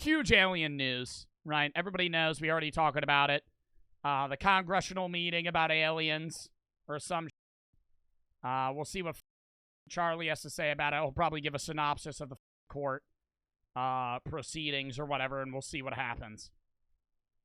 huge alien news, right? Everybody knows. We already talking about it. The congressional meeting about aliens or some. We'll see what Charlie has to say about it. He'll probably give a synopsis of the court proceedings or whatever, and we'll see what happens.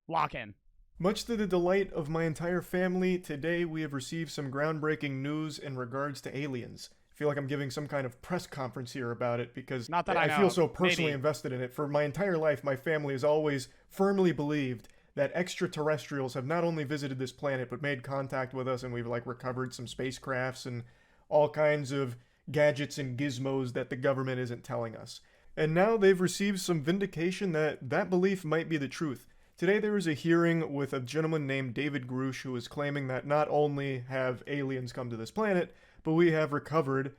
Lock in. Much to the delight of my entire family, today we have received some groundbreaking news in regards to aliens. I feel like I'm giving some kind of press conference here about it because Not that I know feel of. so personally Maybe. invested in it. For my entire life, my family has always firmly believed that extraterrestrials have not only visited this planet but made contact with us, and we've like recovered some spacecrafts and all kinds of gadgets and gizmos that the government isn't telling us. And now they've received some vindication that that belief might be the truth. Today there was a hearing with a gentleman named David Grusch who was claiming that not only have aliens come to this planet, but we have recovered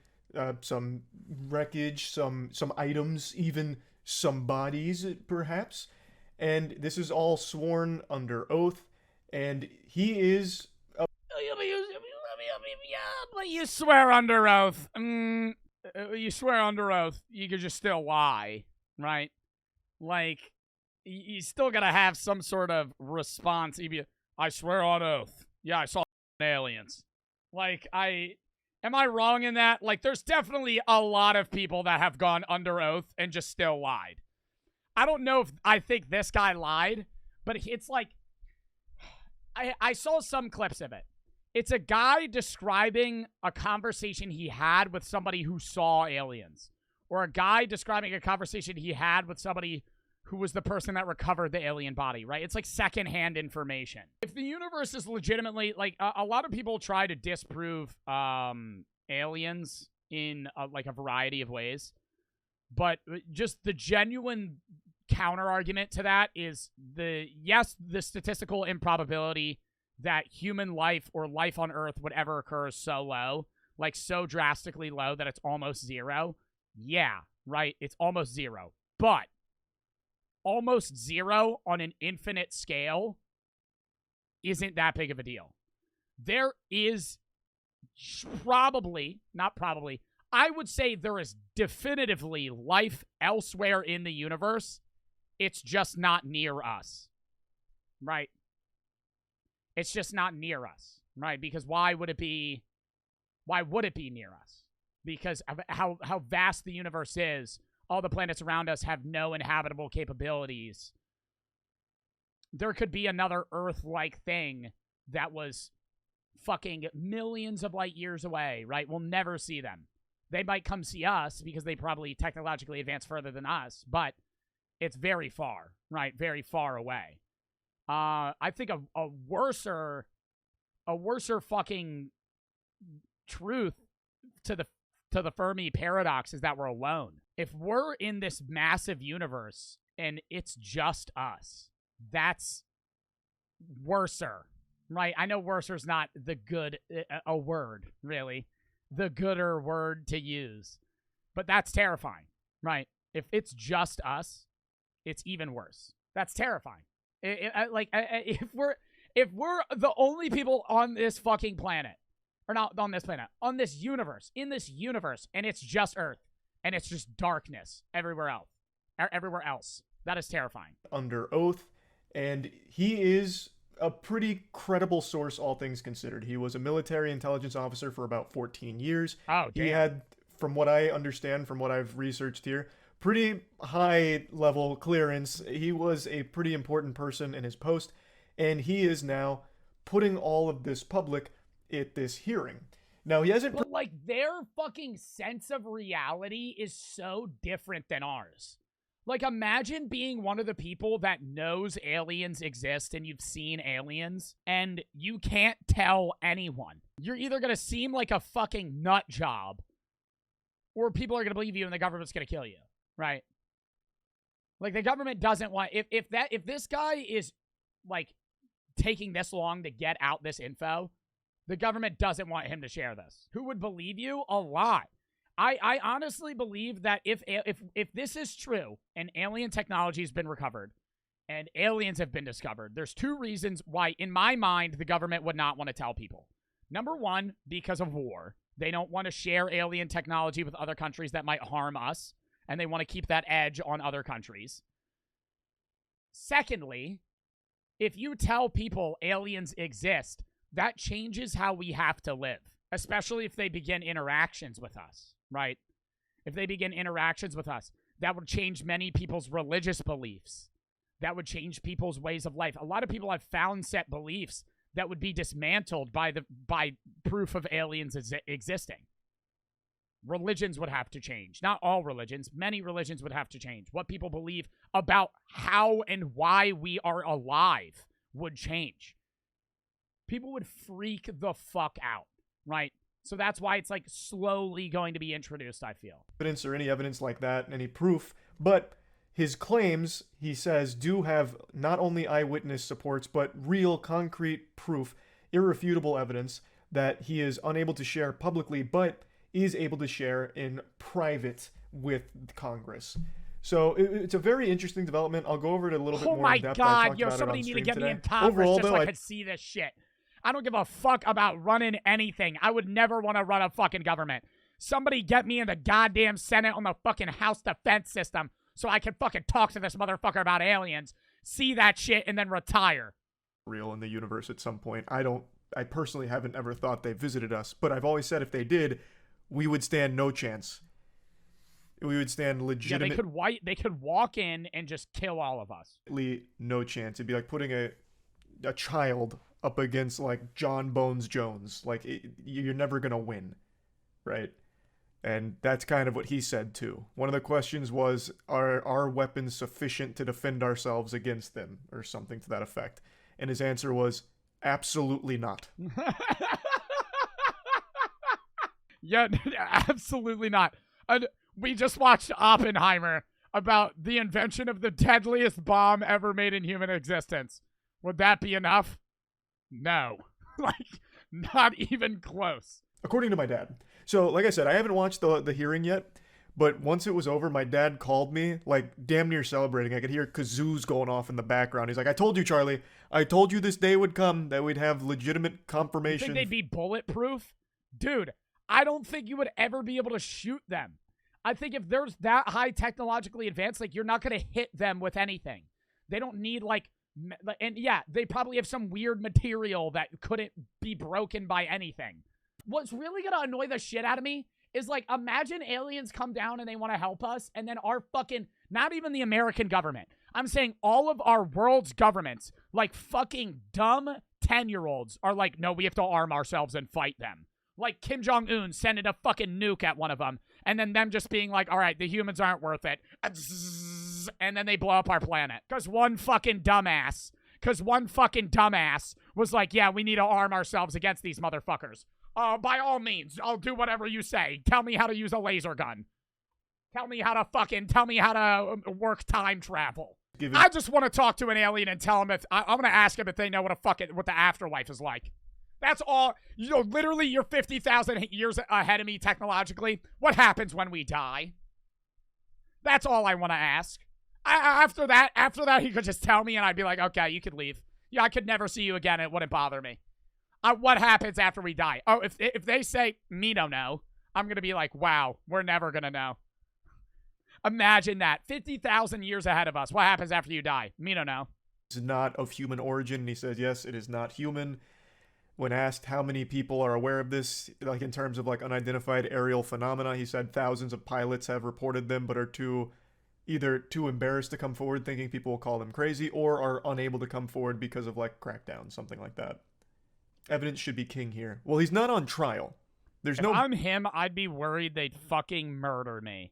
some wreckage, some items, even some bodies, perhaps. And this is all sworn under oath, and he is... But you swear under oath. You swear under oath. You could just still lie, right? Like, you still gotta have some sort of response. I swear on oath. Yeah, I saw aliens. Like, am I wrong in that? Like, there's definitely a lot of people that have gone under oath and just still lied. I don't know if I think this guy lied, but it's like, I saw some clips of it. It's a guy describing a conversation he had with somebody who saw aliens, or a guy describing a conversation he had with somebody who was the person that recovered the alien body, right? It's like secondhand information. If the universe is legitimately, like, a lot of people try to disprove aliens in like a variety of ways, but just the genuine counter argument to that is the statistical improbability that human life or life on Earth would ever occur is so low, like so drastically low that it's almost zero. Yeah, right? It's almost zero. But almost zero on an infinite scale isn't that big of a deal. There is I would say there is definitively life elsewhere in the universe. It's just not near us, right? It's just not near us, right? Because why would it be near us? Because of how vast the universe is. All the planets around us have no inhabitable capabilities. There could be another Earth-like thing that was fucking millions of light years away, right? We'll never see them. They might come see us because they probably technologically advance further than us, but it's very far, right? Very far away. I think a worser fucking truth to the Fermi paradox is that we're alone. If we're in this massive universe and it's just us, that's worser, right? I know worser's not the good a word, really, the gooder word to use, but that's terrifying, right? If it's just us, it's even worse. That's terrifying. If we're the only people on this fucking planet, or not on this planet, on this universe, in this universe, and it's just Earth, and it's just darkness everywhere else, that is terrifying. Under oath, and he is a pretty credible source, all things considered. He was a military intelligence officer for about 14 years. Oh, damn. He had, from what I understand, from what I've researched here, pretty high level clearance. He was a pretty important person in his post, and he is now putting all of this public at this hearing. Now, he hasn't... But, like, their fucking sense of reality is so different than ours. Like, imagine being one of the people that knows aliens exist and you've seen aliens, and you can't tell anyone. You're either going to seem like a fucking nut job, or people are going to believe you and the government's going to kill you. Right? Like, the government doesn't want... If this guy is, like, taking this long to get out this info, the government doesn't want him to share this. Who would believe you? A lot. I honestly believe that if this is true and alien technology has been recovered and aliens have been discovered, there's two reasons why, in my mind, the government would not want to tell people. Number one, because of war. They don't want to share alien technology with other countries that might harm us, and they want to keep that edge on other countries. Secondly, if you tell people aliens exist, that changes how we have to live, especially if they begin interactions with us, right? If they begin interactions with us, that would change many people's religious beliefs. That would change people's ways of life. A lot of people have found set beliefs that would be dismantled by proof of aliens existing. Religions would have to change. Not all religions. Many religions would have to change. What people believe about how and why we are alive would change. People would freak the fuck out, right? So that's why it's like slowly going to be introduced, I feel. Evidence or any evidence like that, any proof, but his claims, he says, do have not only eyewitness supports, but real concrete proof, irrefutable evidence that he is unable to share publicly, but is able to share in private with Congress. So it's a very interesting development. I'll go over it a little bit more in depth. Oh my God, yo, somebody need to get me in Congress overall, just so I could see this shit. I don't give a fuck about running anything. I would never want to run a fucking government. Somebody get me in the goddamn Senate on the fucking House defense system so I can fucking talk to this motherfucker about aliens, see that shit, and then retire. Real in the universe at some point. I personally haven't ever thought they visited us, but I've always said if they did, we would stand no chance. We would stand legitimate. Yeah, they could walk in and just kill all of us. No chance. It'd be like putting a child up against like John Bones Jones. Like you're never gonna win, right? And that's kind of what he said too. One of the questions was, are our weapons sufficient to defend ourselves against them, or something to that effect? And his answer was, absolutely not. Yeah, absolutely not. We just watched Oppenheimer about the invention of the deadliest bomb ever made in human existence. Would that be enough? No. Like, not even close. According to my dad. So, like I said, I haven't watched the hearing yet, but once it was over, my dad called me, like, damn near celebrating. I could hear kazoos going off in the background. He's like, I told you, Charlie. I told you this day would come, that we'd have legitimate confirmation. You think they'd be bulletproof? Dude, I don't think you would ever be able to shoot them. I think if there's that high technologically advanced, like, you're not going to hit them with anything. They don't need, like, and yeah, they probably have some weird material that couldn't be broken by anything. What's really going to annoy the shit out of me is, like, imagine aliens come down and they want to help us, and then our fucking, not even the American government, I'm saying all of our world's governments, like fucking dumb 10-year-olds are like, no, we have to arm ourselves and fight them. Like Kim Jong-un sending a fucking nuke at one of them, and then them just being like, all right, the humans aren't worth it. And then they blow up our planet. Because one fucking dumbass was like, yeah, we need to arm ourselves against these motherfuckers. By all means, I'll do whatever you say. Tell me how to use a laser gun. Tell me how to work time travel. I just want to talk to an alien and tell them I'm going to ask them if they know what the afterlife is like. That's all. You know, literally, you're 50,000 years ahead of me technologically. What happens when we die? That's all I want to ask. After that, he could just tell me, and I'd be like, okay, you could leave. Yeah, I could never see you again. It wouldn't bother me. What happens after we die? Oh, if they say, me don't know, I'm going to be like, wow, we're never going to know. Imagine that. 50,000 years ahead of us. What happens after you die? Me don't know. It's not of human origin. And he says, yes, it is not human. When asked how many people are aware of this, like in terms of like unidentified aerial phenomena, he said thousands of pilots have reported them, but are either too embarrassed to come forward, thinking people will call them crazy, or are unable to come forward because of like crackdowns, something like that. Evidence should be king here. Well, he's not on trial. If I'm him, I'd be worried they'd fucking murder me.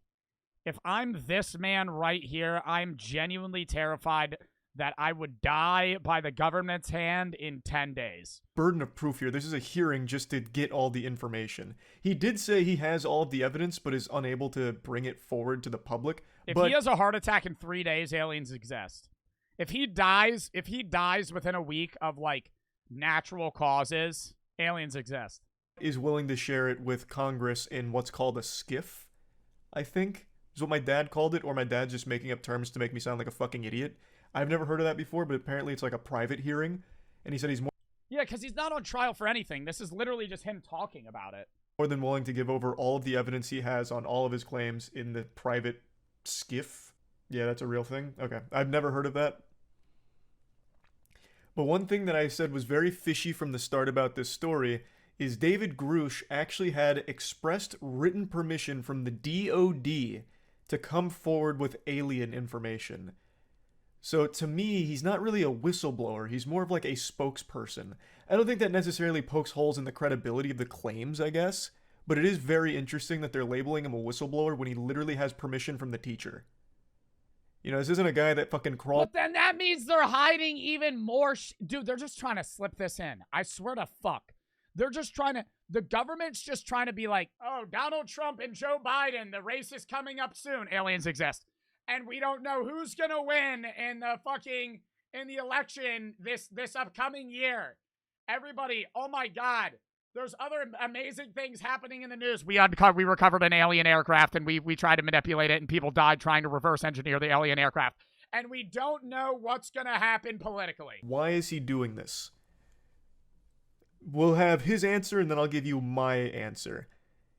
If I'm this man right here, I'm genuinely terrified that I would die by the government's hand in 10 days. Burden of proof here. This is a hearing just to get all the information. He did say he has all of the evidence, but is unable to bring it forward to the public. If he has a heart attack in 3 days, aliens exist. If he dies within a week of, like, natural causes, aliens exist. Is willing to share it with Congress in what's called a skiff, I think, is what my dad called it, or my dad's just making up terms to make me sound like a fucking idiot. I've never heard of that before, but apparently it's like a private hearing, and he said he's more... Yeah, because he's not on trial for anything. This is literally just him talking about it. More than willing to give over all of the evidence he has on all of his claims in the private skiff. Yeah, that's a real thing? Okay. I've never heard of that. But one thing that I said was very fishy from the start about this story is David Grusch actually had expressed written permission from the DOD to come forward with alien information. So to me, he's not really a whistleblower. He's more of like a spokesperson. I don't think that necessarily pokes holes in the credibility of the claims, I guess. But it is very interesting that they're labeling him a whistleblower when he literally has permission from the teacher. You know, this isn't a guy that fucking crawled. But then that means they're hiding even more. Dude, they're just trying to slip this in. I swear to fuck. They're just trying to. The government's just trying to be like, oh, Donald Trump and Joe Biden, the race is coming up soon. Aliens exist. And we don't know who's going to win in the election this upcoming year. Everybody, oh my God. There's other amazing things happening in the news. We recovered an alien aircraft, and we tried to manipulate it, and people died trying to reverse engineer the alien aircraft. And we don't know what's going to happen politically. Why is he doing this? We'll have his answer, and then I'll give you my answer.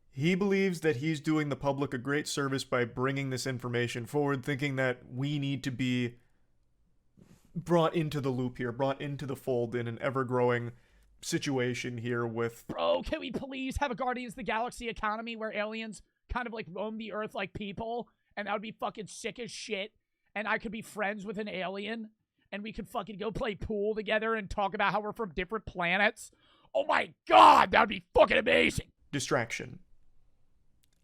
He believes that he's doing the public a great service by bringing this information forward, thinking that we need to be brought into the loop here, brought into the fold in an ever-growing situation here with... Bro, can we please have a Guardians of the Galaxy economy where aliens kind of like roam the earth like people? And that would be fucking sick as shit. And I could be friends with an alien. And we could fucking go play pool together and talk about how we're from different planets. Oh my God, that would be fucking amazing. Distraction.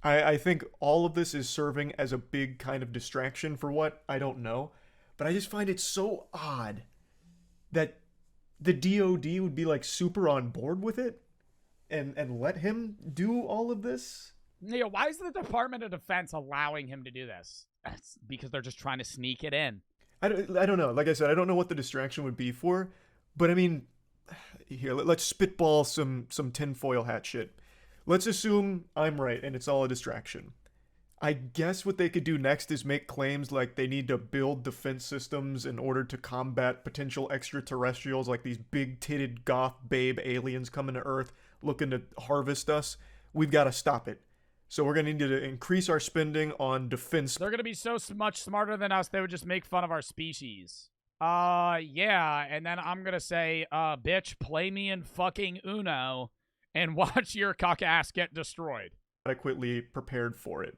I think all of this is serving as a big kind of distraction for what? I don't know. But I just find it so odd that the DOD would be like super on board with it and let him do all of this. Yeah, why is the Department of Defense allowing him to do this? That's because they're just trying to sneak it in. I don't know. Like I said, I don't know what the distraction would be for, but I mean, here, let's spitball some tinfoil hat shit. Let's assume I'm right and it's all a distraction. I guess what they could do next is make claims like they need to build defense systems in order to combat potential extraterrestrials, like these big-titted goth babe aliens coming to Earth looking to harvest us. We've got to stop it. So we're going to need to increase our spending on defense. They're going to be so much smarter than us, they would just make fun of our species. Yeah, and then I'm going to say, bitch, play me in fucking Uno and watch your cock ass get destroyed. Adequately prepared for it.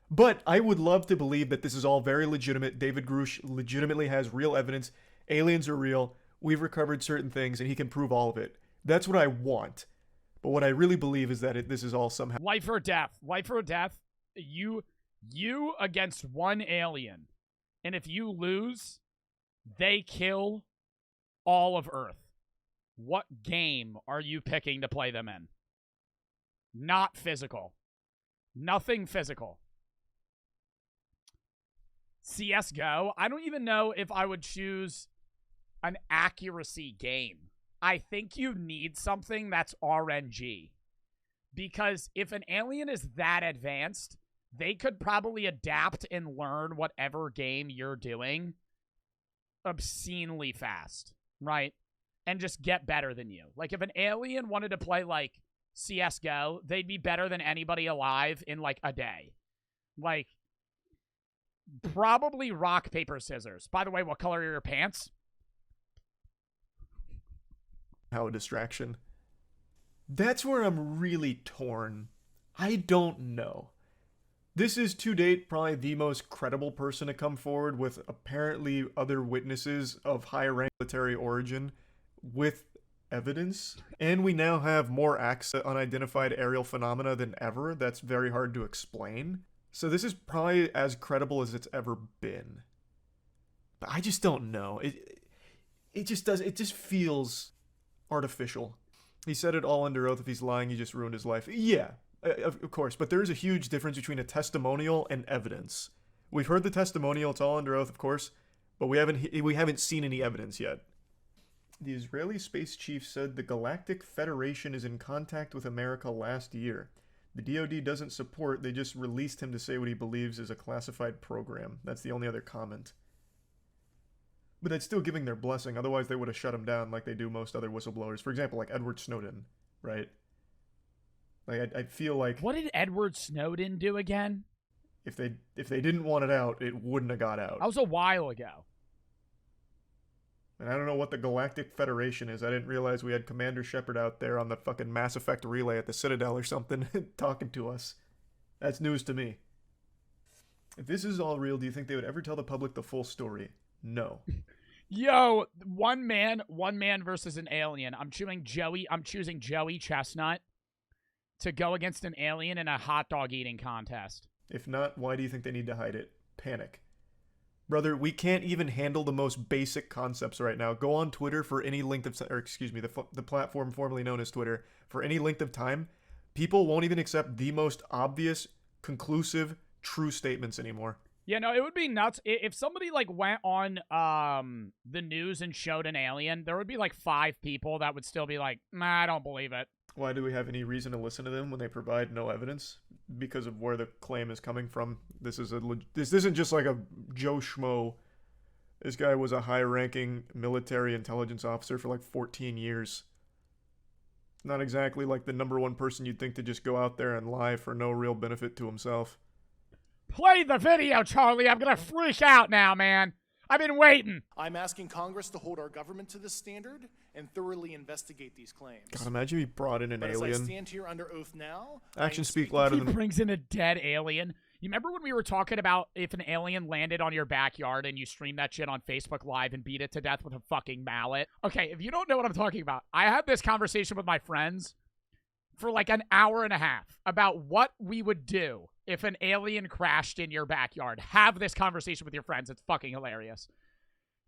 But I would love to believe that this is all very legitimate. David Grusch legitimately has real evidence. Aliens are real. We've recovered certain things, and he can prove all of it. That's what I want. But what I really believe is that this is all somehow... Life or death. Life or death. You against one alien. And if you lose, they kill all of Earth. What game are you picking to play them in? Not physical. Nothing physical. CSGO, I don't even know if I would choose an accuracy game. I think you need something that's RNG. Because if an alien is that advanced, they could probably adapt and learn whatever game you're doing obscenely fast, right? And just get better than you. Like, if an alien wanted to play, like, CSGO, they'd be better than anybody alive in, like, a day. Like, probably rock, paper, scissors. By the way, what color are your pants? How a distraction. That's where I'm really torn. I don't know. This is, to date, probably the most credible person to come forward with apparently other witnesses of high-rank military origin with evidence. And we now have more access to unidentified aerial phenomena than ever. That's very hard to explain. So this is probably as credible as it's ever been. But I just don't know. It just feels artificial. He said it all under oath. If he's lying, he just ruined his life. Yeah, of course. But there is a huge difference between a testimonial and evidence. We've heard the testimonial. It's all under oath, of course. But we haven't seen any evidence yet. The Israeli space chief said the Galactic Federation is in contact with America last year. The DoD doesn't support, they just released him to say what he believes is a classified program. That's the only other comment. But that's still giving their blessing, otherwise they would have shut him down like they do most other whistleblowers. For example, like Edward Snowden, right? Like, I feel like... What did Edward Snowden do again? If they didn't want it out, it wouldn't have got out. That was a while ago. And I don't know what the Galactic Federation is. I didn't realize we had Commander Shepard out there on the fucking Mass Effect relay at the Citadel or something talking to us. That's news to me. If this is all real, do you think they would ever tell the public the full story? No. Yo, one man versus an alien. I'm choosing Joey Chestnut to go against an alien in a hot dog eating contest. If not, why do you think they need to hide it? Panic. Brother, we can't even handle the most basic concepts right now. Go on Twitter for any length of time, or excuse me, the platform formerly known as Twitter, for any length of time. People won't even accept the most obvious, conclusive, true statements anymore. Yeah, no, it would be nuts. If somebody, like, went on the news and showed an alien, there would be, like, 5 people that would still be like, nah, I don't believe it. Why do we have any reason to listen to them when they provide no evidence? Because of where the claim is coming from. This isn't just like a Joe Schmo. This guy was a high-ranking military intelligence officer for like 14 years. Not exactly like the number one person you'd think to just go out there and lie for no real benefit to himself. Play the video, Charlie. I'm gonna freak out now, man. I've been waiting. I'm asking Congress to hold our government to this standard and thoroughly investigate these claims. God, imagine if he brought in an alien. As I stand here under oath now, actions speak louder than... He brings in a dead alien. You remember when we were talking about if an alien landed on your backyard and you streamed that shit on Facebook Live and beat it to death with a fucking mallet? Okay, if you don't know what I'm talking about, I had this conversation with my friends for like an hour and a half about what we would do if an alien crashed in your backyard. Have this conversation with your friends. It's fucking hilarious.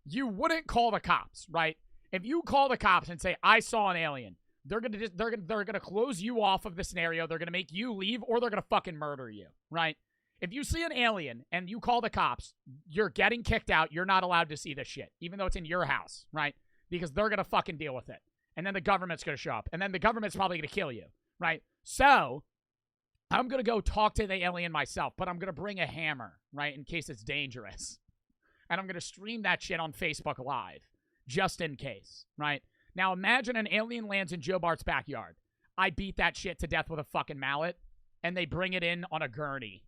You wouldn't call the cops, right? If you call the cops and say, I saw an alien, they're gonna close you off of the scenario. They're gonna make you leave, or they're gonna fucking murder you, right? If you see an alien and you call the cops, you're getting kicked out. You're not allowed to see this shit, even though it's in your house, right? Because they're gonna fucking deal with it. And then the government's gonna show up. And then the government's probably gonna kill you, right? So I'm going to go talk to the alien myself, but I'm going to bring a hammer, right, in case it's dangerous. And I'm going to stream that shit on Facebook Live, just in case, right? Now imagine an alien lands in Joe Bart's backyard. I beat that shit to death with a fucking mallet, and they bring it in on a gurney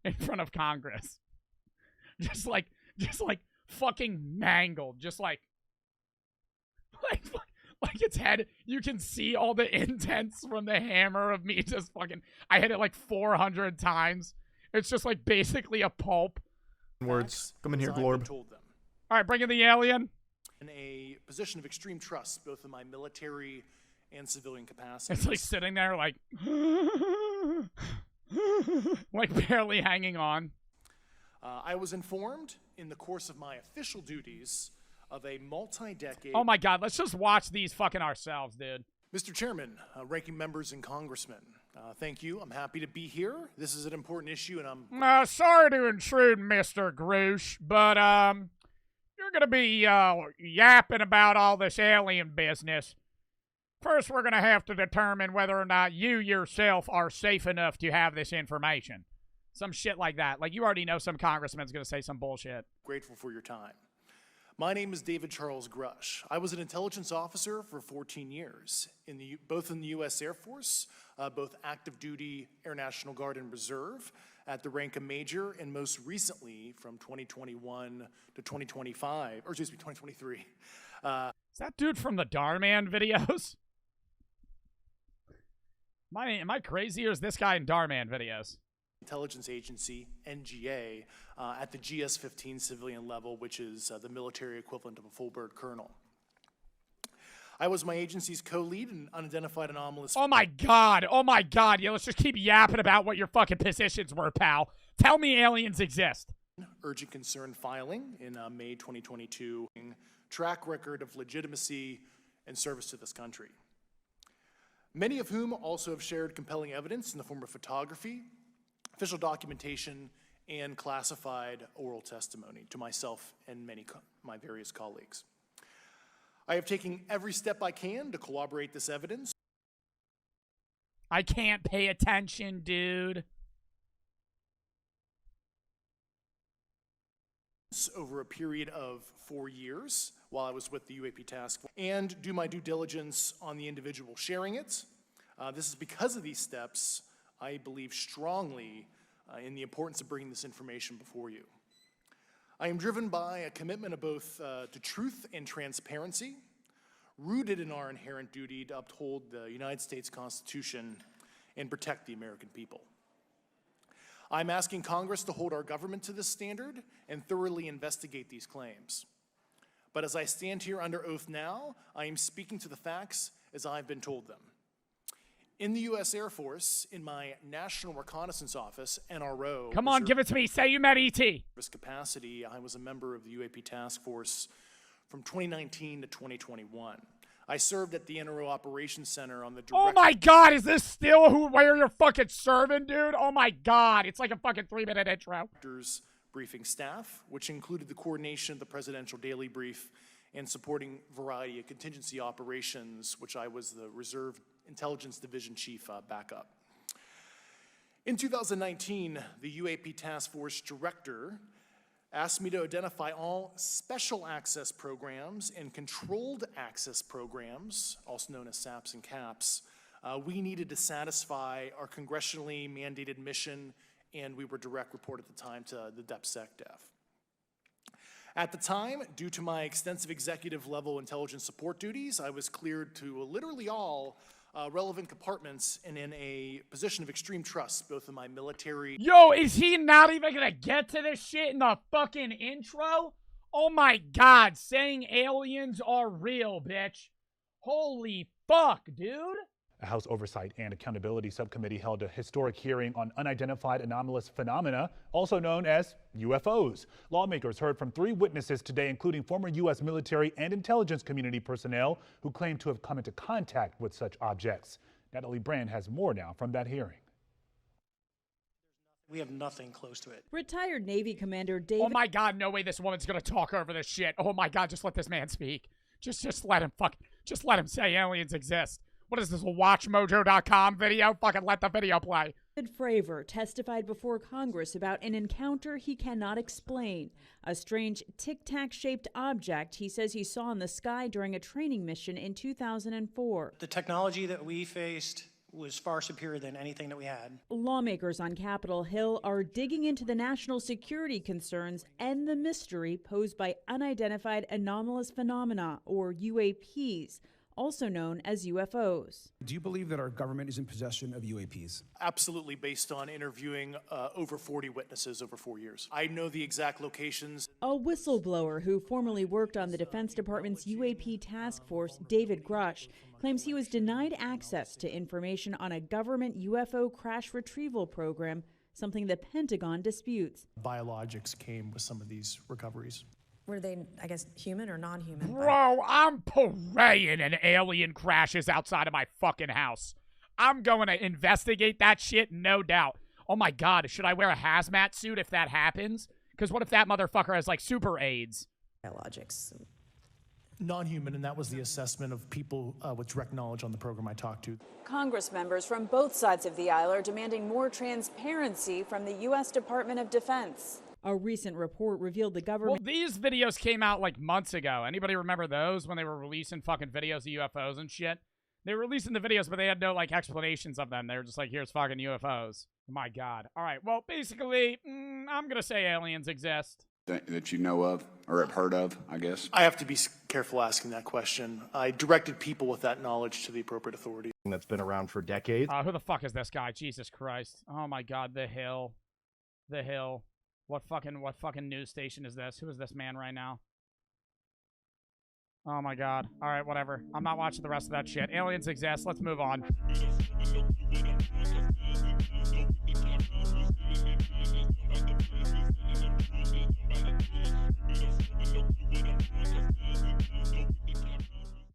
in front of Congress. Just like fucking mangled, just like its head. You can see all the indents from the hammer of me just fucking... I hit it like 400 times. It's just like basically a pulp. Words. Come in here, Glorb. All right, bring in the alien. In a position of extreme trust, both in my military and civilian capacity. It's like sitting there like... like barely hanging on. I was informed in the course of my official duties of a multi-decade... Oh my God, let's just watch these fucking ourselves, dude. Mr. Chairman, ranking members and congressmen, thank you. I'm happy to be here. This is an important issue, and I'm... sorry to intrude, Mr. Grusch, but, you're gonna be, yapping about all this alien business. First, we're gonna have to determine whether or not you yourself are safe enough to have this information. Some shit like that. Like, you already know some congressman's gonna say some bullshit. Grateful for your time. My name is David Charles Grusch. I was an intelligence officer for 14 years, both in the U.S. Air Force, both active duty, Air National Guard, and Reserve, at the rank of major, and most recently from 2021 to 2025, or excuse me, 2023. Is that dude from the Darman videos? Am I crazy, or is this guy in Darman videos? Intelligence Agency, NGA, at the GS-15 civilian level, which is the military equivalent of a full bird colonel. I was my agency's co-lead in unidentified anomalous... Oh my God. Yeah, let's just keep yapping about what your fucking positions were, pal. Tell me aliens exist. Urgent concern filing in May 2022. Track record of legitimacy and service to this country. Many of whom also have shared compelling evidence in the form of photography, official documentation, and classified oral testimony to myself and my various colleagues. I have taken every step I can to corroborate this evidence. I can't pay attention, dude. Over a period of 4 years while I was with the UAP task force, and do my due diligence on the individual sharing it. This is because of these steps, I believe strongly in the importance of bringing this information before you. I am driven by a commitment of both to truth and transparency, rooted in our inherent duty to uphold the United States Constitution and protect the American people. I'm asking Congress to hold our government to this standard and thoroughly investigate these claims. But as I stand here under oath now, I am speaking to the facts as I've been told them. In the U.S. Air Force, in my National Reconnaissance Office, NRO. Come on, give it to me. Say you met E.T. Capacity, I was a member of the UAP Task Force from 2019 to 2021. I served at the NRO Operations Center on the direct— Oh my God, is this still where you're fucking serving, dude? Oh my God, it's like a fucking 3-minute intro. Briefing staff, which included the coordination of the Presidential Daily Brief and supporting variety of contingency operations, which I was the Reserve Intelligence Division Chief backup. In 2019, the UAP Task Force Director asked me to identify all special access programs and controlled access programs, also known as SAPs and CAPs, we needed to satisfy our congressionally mandated mission, and we were direct report at the time to the DepSecDef. At the time, due to my extensive executive level intelligence support duties, I was cleared to literally all relevant compartments and in a position of extreme trust, both in my military— Yo, is he not even gonna get to this shit in the fucking intro? Oh my God, saying aliens are real, bitch. Holy fuck, dude. A House Oversight and Accountability Subcommittee held a historic hearing on unidentified anomalous phenomena, also known as UFOs. Lawmakers heard from 3 witnesses today, including former U.S. military and intelligence community personnel who claim to have come into contact with such objects. Natalie Brand has more now from that hearing. We have nothing close to it. Retired Navy Commander David— Oh my God, no way this woman's gonna talk over this shit. Oh my God, just let this man speak. Just let him just let him say aliens exist. What is this, a WatchMojo.com video? Fucking let the video play. David Fravor testified before Congress about an encounter he cannot explain. A strange tic-tac-shaped object he says he saw in the sky during a training mission in 2004. The technology that we faced was far superior than anything that we had. Lawmakers on Capitol Hill are digging into the national security concerns and the mystery posed by unidentified anomalous phenomena, or UAPs, also known as UFOs. Do you believe that our government is in possession of UAPs? Absolutely, based on interviewing over 40 witnesses over 4 years. I know the exact locations. A whistleblower who formerly worked on the Defense Department's UAP task force, David Grusch, claims he was denied access to information on a government UFO crash retrieval program, something the Pentagon disputes. Biologics came with some of these recoveries. Were they, I guess, human or non-human? Bro, I'm praying an alien crashes outside of my fucking house. I'm going to investigate that shit, no doubt. Oh my God, should I wear a hazmat suit if that happens? Because what if that motherfucker has, like, super AIDS? Biologics. Non-human, and that was the assessment of people with direct knowledge on the program I talked to. Congress members from both sides of the aisle are demanding more transparency from the U.S. Department of Defense. A recent report revealed the government— Well, these videos came out like months ago. Anybody remember those when they were releasing fucking videos of UFOs and shit? They were releasing the videos, but they had no, like, explanations of them. They were just like, here's fucking UFOs. My God. All right, well, basically, I'm going to say aliens exist. That you know of or have heard of, I guess? I have to be careful asking that question. I directed people with that knowledge to the appropriate authorities. That's been around for decades. Who the fuck is this guy? Jesus Christ. Oh my God, The Hill. The Hill. What fucking news station is this? Who is this man right now? Oh my God. All right, whatever. I'm not watching the rest of that shit. Aliens exist. Let's move on.